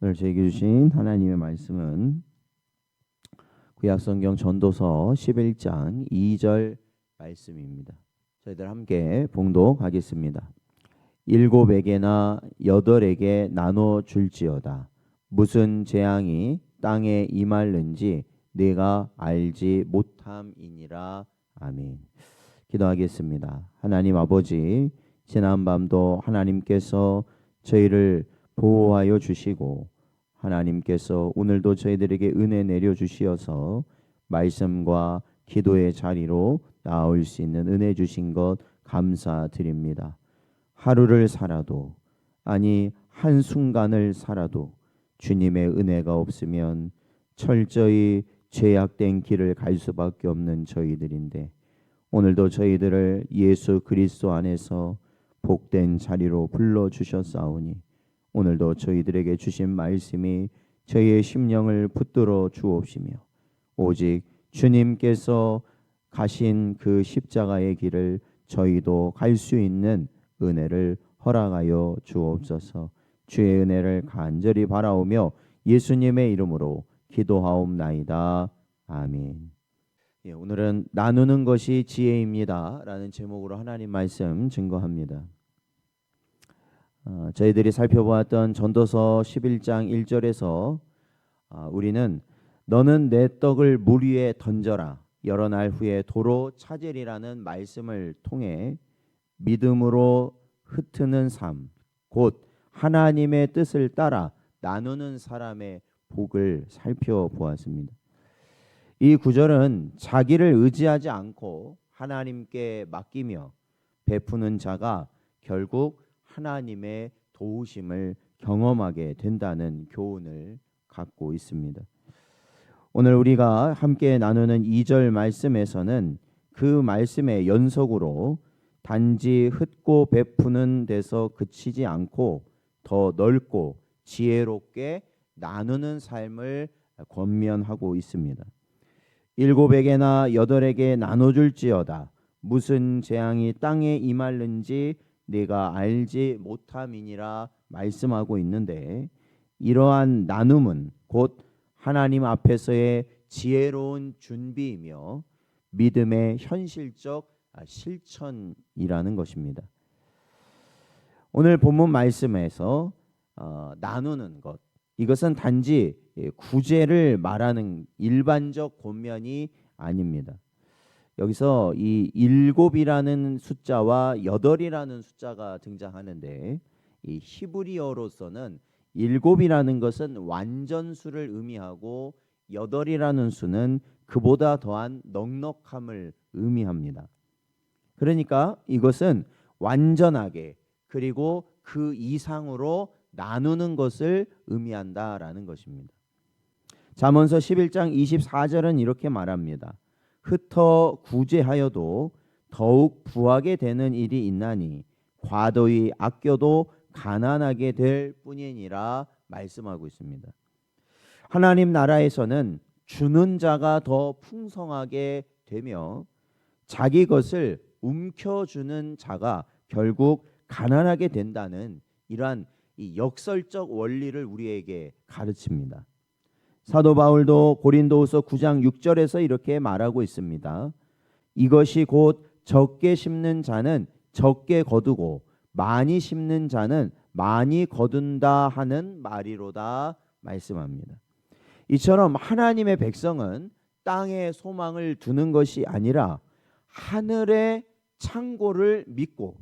오늘 저에게 주신 하나님의 말씀은 구약성경 전도서 11장 2절 말씀입니다. 저희들 함께 봉독하겠습니다. 일곱에게나 여덟에게 나눠 줄지어다. 무슨 재앙이 땅에 임할는지 내가 알지 못함이니라. 아멘. 기도하겠습니다. 하나님 아버지, 지난밤도 하나님께서 저희를 보호하여 주시고 하나님께서 오늘도 저희들에게 은혜 내려 주시어서 말씀과 기도의 자리로 나올 수 있는 은혜 주신 것 감사드립니다. 하루를 살아도, 아니 한순간을 살아도 주님의 은혜가 없으면 철저히 죄악된 길을 갈 수밖에 없는 저희들인데, 오늘도 저희들을 예수 그리스도 안에서 복된 자리로 불러주셨사오니 오늘도 저희들에게 주신 말씀이 저희의 심령을 붙들어 주옵시며 오직 주님께서 가신 그 십자가의 길을 저희도 갈 수 있는 은혜를 허락하여 주옵소서. 주의 은혜를 간절히 바라오며 예수님의 이름으로 기도하옵나이다. 아멘. 오늘은 나누는 것이 지혜입니다 라는 제목으로 하나님 말씀 증거합니다. 저희들이 살펴보았던 전도서 11장 1절에서 우리는 너는 내 떡을 물 위에 던져라 여러 날 후에 도로 찾으리라는 말씀을 통해 믿음으로 흩트는 삶, 곧 하나님의 뜻을 따라 나누는 사람의 복을 살펴보았습니다. 이 구절은 자기를 의지하지 않고 하나님께 맡기며 베푸는 자가 결국 하나님의 도우심을 경험하게 된다는 교훈을 갖고 있습니다. 오늘 우리가 함께 나누는 2절 말씀에서는 그 말씀의 연속으로 단지 흩고 베푸는 데서 그치지 않고 더 넓고 지혜롭게 나누는 삶을 권면하고 있습니다. 일곱에게나 여덟에게 나눠줄지어다. 무슨 재앙이 땅에 임할는지 네가 알지 못함이니라 말씀하고 있는데, 이러한 나눔은 곧 하나님 앞에서의 지혜로운 준비이며 믿음의 현실적 실천이라는 것입니다. 오늘 본문 말씀에서 나누는 것, 이것은 단지 구제를 말하는 일반적 권면이 아닙니다. 여기서 이 일곱이라는 숫자와 여덟이라는 숫자가 등장하는데, 이 히브리어로서는 일곱이라는 것은 완전수를 의미하고 여덟이라는 수는 그보다 더한 넉넉함을 의미합니다. 그러니까 이것은 완전하게 그리고 그 이상으로 나누는 것을 의미한다라는 것입니다. 잠언서 11장 24절은 이렇게 말합니다. 흩어 구제하여도 더욱 부하게 되는 일이 있나니 과도히 아껴도 가난하게 될 뿐이니라 말씀하고 있습니다. 하나님 나라에서는 주는 자가 더 풍성하게 되며 자기 것을 움켜주는 자가 결국 가난하게 된다는 이러한 이 역설적 원리를 우리에게 가르칩니다. 사도 바울도 고린도후서 9장 6절에서 이렇게 말하고 있습니다. 이것이 곧 적게 심는 자는 적게 거두고 많이 심는 자는 많이 거둔다 하는 말이로다 말씀합니다. 이처럼 하나님의 백성은 땅에 소망을 두는 것이 아니라 하늘의 창고를 믿고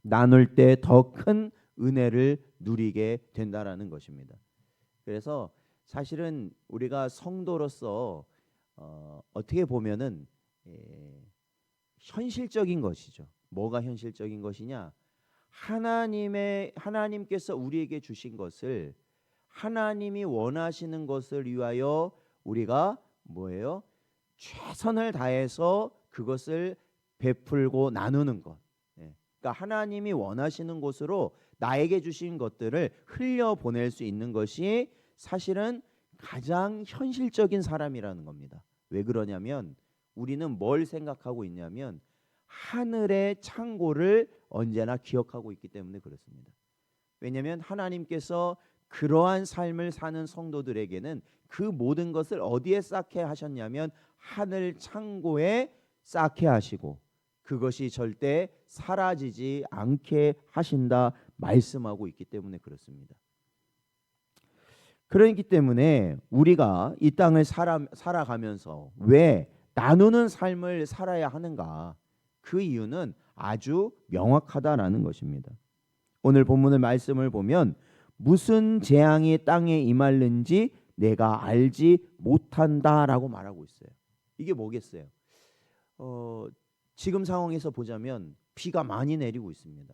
나눌 때 더 큰 은혜를 누리게 된다라는 것입니다. 그래서 사실은 우리가 성도로서 어떻게 보면은 현실적인 것이죠. 뭐가 현실적인 것이냐? 하나님께서 우리에게 주신 것을 하나님이 원하시는 것을 위하여 우리가 뭐예요? 최선을 다해서 그것을 베풀고 나누는 것. 그러니까 하나님이 원하시는 곳으로 나에게 주신 것들을 흘려보낼 수 있는 것이 사실은 가장 현실적인 사람이라는 겁니다. 왜 그러냐면 우리는 뭘 생각하고 있냐면 하늘의 창고를 언제나 기억하고 있기 때문에 그렇습니다. 왜냐하면 하나님께서 그러한 삶을 사는 성도들에게는 그 모든 것을 어디에 쌓게 하셨냐면 하늘 창고에 쌓게 하시고 그것이 절대 사라지지 않게 하신다 말씀하고 있기 때문에 그렇습니다. 그렇기 때문에 우리가 이 땅을 살아가면서 왜 나누는 삶을 살아야 하는가? 그 이유는 아주 명확하다라는 것입니다. 오늘 본문의 말씀을 보면 무슨 재앙이 땅에 임할는지 내가 알지 못한다라고 말하고 있어요. 이게 뭐겠어요? 지금 상황에서 보자면 비가 많이 내리고 있습니다.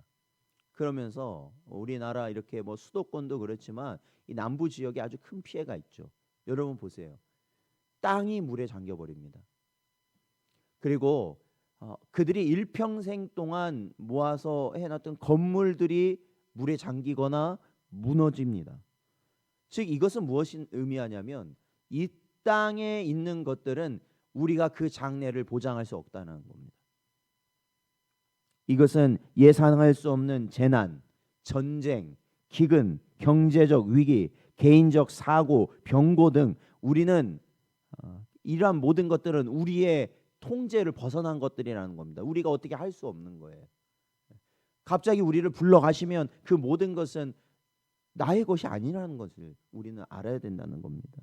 그러면서 우리나라 이렇게 뭐 수도권도 그렇지만 이 남부 지역에 아주 큰 피해가 있죠. 여러분 보세요. 땅이 물에 잠겨 버립니다. 그리고 그들이 일평생 동안 모아서 해놨던 건물들이 물에 잠기거나 무너집니다. 즉 이것은 무엇을 의미하냐면 이 땅에 있는 것들은 우리가 그 장래를 보장할 수 없다는 겁니다. 이것은 예상할 수 없는 재난, 전쟁, 기근, 경제적 위기, 개인적 사고, 병고 등 우리는 이러한 모든 것들은 우리의 통제를 벗어난 것들이라는 겁니다. 우리가 어떻게 할 수 없는 거예요. 갑자기 우리를 불러가시면 그 모든 것은 나의 것이 아니라는 것을 우리는 알아야 된다는 겁니다.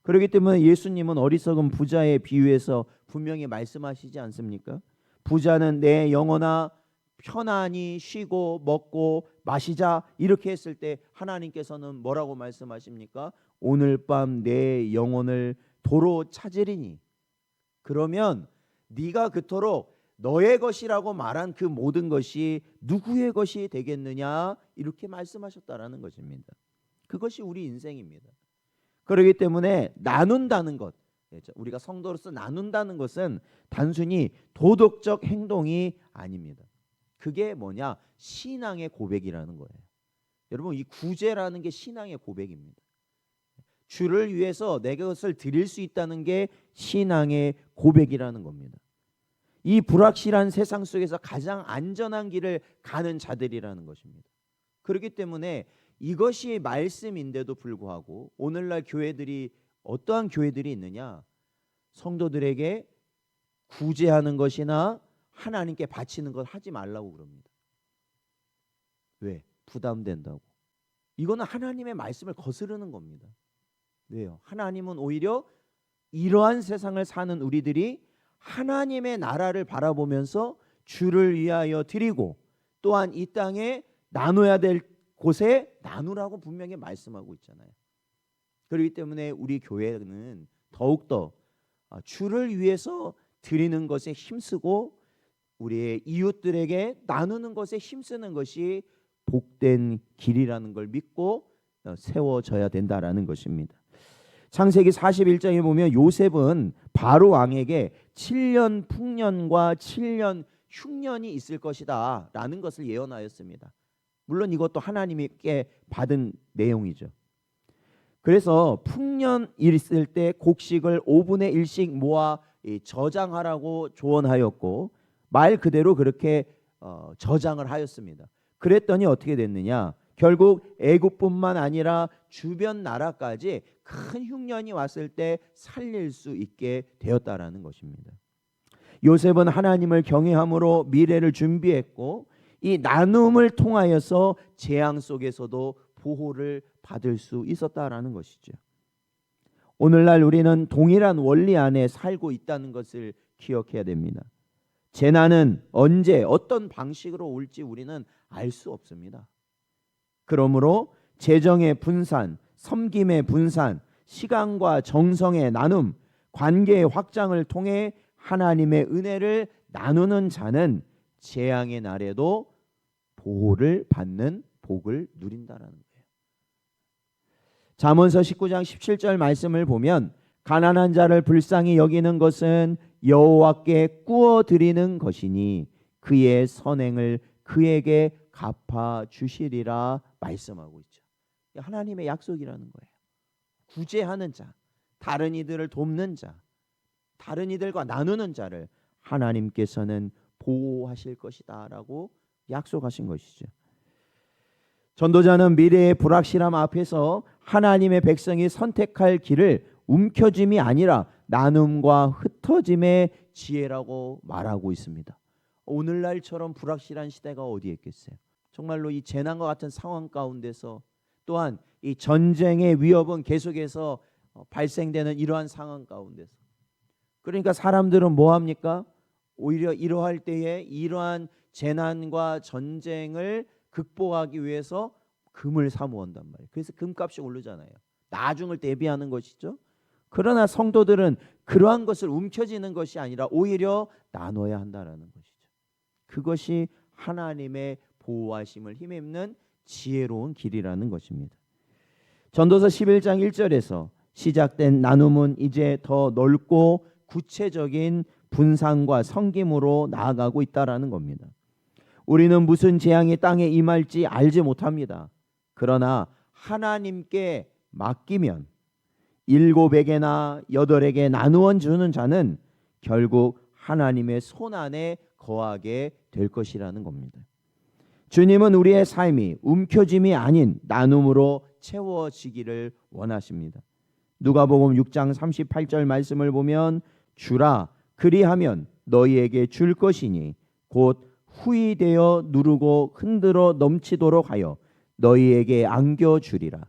그렇기 때문에 예수님은 어리석은 부자의 비유에서 분명히 말씀하시지 않습니까? 부자는 내 영혼아 편안히 쉬고 먹고 마시자 이렇게 했을 때 하나님께서는 뭐라고 말씀하십니까? 오늘 밤 내 영혼을 도로 찾으리니 그러면 네가 그토록 너의 것이라고 말한 그 모든 것이 누구의 것이 되겠느냐 이렇게 말씀하셨다라는 것입니다. 그것이 우리 인생입니다. 그렇기 때문에 나눈다는 것, 우리가 성도로서 나눈다는 것은 단순히 도덕적 행동이 아닙니다. 그게 뭐냐? 신앙의 고백이라는 거예요. 여러분 이 구제라는 게 신앙의 고백입니다. 주를 위해서 내 것을 드릴 수 있다는 게 신앙의 고백이라는 겁니다. 이 불확실한 세상 속에서 가장 안전한 길을 가는 자들이라는 것입니다. 그렇기 때문에 이것이 말씀인데도 불구하고 오늘날 교회들이 어떠한 교회들이 있느냐? 성도들에게 구제하는 것이나 하나님께 바치는 것 하지 말라고 그럽니다. 왜? 부담된다고. 이거는 하나님의 말씀을 거스르는 겁니다. 왜요? 하나님은 오히려 이러한 세상을 사는 우리들이 하나님의 나라를 바라보면서 주를 위하여 드리고 또한 이 땅에 나눠야 될 곳에 나누라고 분명히 말씀하고 있잖아요. 그렇기 때문에 우리 교회는 더욱더 주를 위해서 드리는 것에 힘쓰고 우리의 이웃들에게 나누는 것에 힘쓰는 것이 복된 길이라는 걸 믿고 세워져야 된다라는 것입니다. 창세기 41장에 보면 요셉은 바로 왕에게 7년 풍년과 7년 흉년이 있을 것이다 라는 것을 예언하였습니다. 물론 이것도 하나님께 받은 내용이죠. 그래서 풍년 있을 때 곡식을 5분의 1씩 모아 저장하라고 조언하였고 말 그대로 그렇게 저장을 하였습니다. 그랬더니 어떻게 됐느냐? 결국 애굽뿐만 아니라 주변 나라까지 큰 흉년이 왔을 때 살릴 수 있게 되었다라는 것입니다. 요셉은 하나님을 경외함으로 미래를 준비했고 이 나눔을 통하여서 재앙 속에서도 보호를 받을 수 있었다라는 것이죠. 오늘날 우리는 동일한 원리 안에 살고 있다는 것을 기억해야 됩니다. 재난은 언제 어떤 방식으로 올지 우리는 알 수 없습니다. 그러므로 재정의 분산, 섬김의 분산, 시간과 정성의 나눔, 관계의 확장을 통해 하나님의 은혜를 나누는 자는 재앙의 날에도 보호를 받는 복을 누린다라는 거예요. 잠언서 19장 17절 말씀을 보면 가난한 자를 불쌍히 여기는 것은 여호와께 꾸어 드리는 것이니 그의 선행을 그에게 갚아 주시리라 말씀하고 있죠. 하나님의 약속이라는 거예요. 구제하는 자, 다른 이들을 돕는 자, 다른 이들과 나누는 자를 하나님께서는 보호하실 것이다라고 약속하신 것이죠. 전도자는 미래의 불확실함 앞에서 하나님의 백성이 선택할 길을 움켜짐이 아니라 나눔과 흩어짐의 지혜라고 말하고 있습니다. 오늘날처럼 불확실한 시대가 어디에 있겠어요? 정말로 이 재난과 같은 상황 가운데서 또한 이 전쟁의 위협은 계속해서 발생되는 이러한 상황 가운데서, 그러니까 사람들은 뭐 합니까? 오히려 이러할 때에 이러한 재난과 전쟁을 극복하기 위해서 금을 사모한단 말이에요. 그래서 금값이 오르잖아요. 나중을 대비하는 것이죠. 그러나 성도들은 그러한 것을 움켜쥐는 것이 아니라 오히려 나눠야 한다라는 것이죠. 그것이 하나님의 보호하심을 힘입는 지혜로운 길이라는 것입니다. 전도서 11장 1절에서 시작된 나눔은 이제 더 넓고 구체적인 분산과 섬김으로 나아가고 있다라는 겁니다. 우리는 무슨 재앙이 땅에 임할지 알지 못합니다. 그러나 하나님께 맡기면 7에게나 8에게 나누어 주는 자는 결국 하나님의 손안에 거하게 될 것이라는 겁니다. 주님은 우리의 삶이 움켜짐이 아닌 나눔으로 채워지기를 원하십니다. 누가복음 6장 38절 말씀을 보면 주라 그리하면 너희에게 줄 것이니 곧 후히 되어 누르고 흔들어 넘치도록 하여 너희에게 안겨주리라.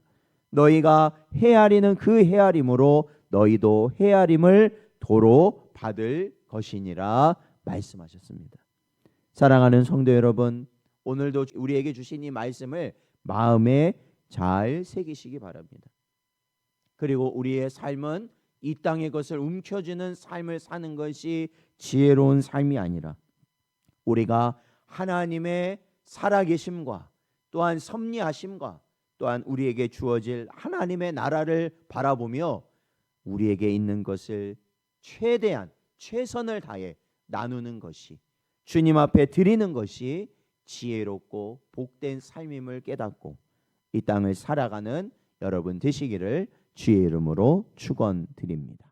너희가 헤아리는 그 헤아림으로 너희도 헤아림을 도로 받을 것이니라 말씀하셨습니다. 사랑하는 성도 여러분, 오늘도 우리에게 주신 이 말씀을 마음에 잘 새기시기 바랍니다. 그리고 우리의 삶은 이 땅의 것을 움켜쥐는 삶을 사는 것이 지혜로운 삶이 아니라 우리가 하나님의 살아계심과 또한 섭리하심과 또한 우리에게 주어질 하나님의 나라를 바라보며 우리에게 있는 것을 최대한 최선을 다해 나누는 것이, 주님 앞에 드리는 것이 지혜롭고 복된 삶임을 깨닫고 이 땅을 살아가는 여러분 되시기를 주의 이름으로 축원드립니다.